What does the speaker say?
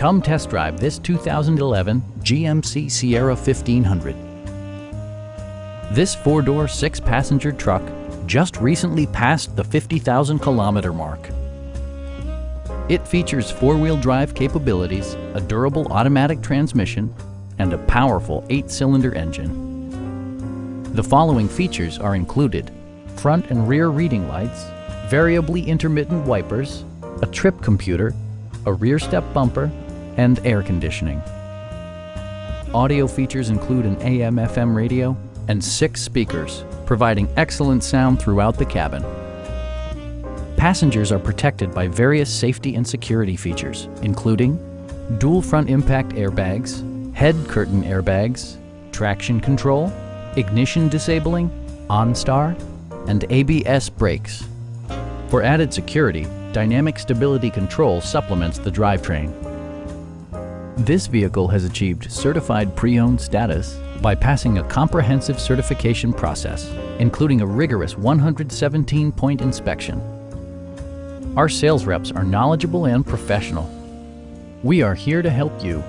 Come test drive this 2011 GMC Sierra 1500. This four-door, six-passenger truck just recently passed the 50,000 kilometer mark. It features four-wheel drive capabilities, a durable automatic transmission, and a powerful 8-cylinder engine. The following features are included: front and rear reading lights, variably intermittent wipers, a trip computer, a rear step bumper, and air conditioning. Audio features include an AM/FM radio and 6 speakers, providing excellent sound throughout the cabin. Passengers are protected by various safety and security features, including dual front impact airbags, head curtain airbags, traction control, ignition disabling, OnStar, and ABS brakes. For added security, dynamic stability control supplements the drivetrain. This vehicle has achieved certified pre-owned status by passing a comprehensive certification process, including a rigorous 117-point inspection. Our sales reps are knowledgeable and professional. We are here to help you.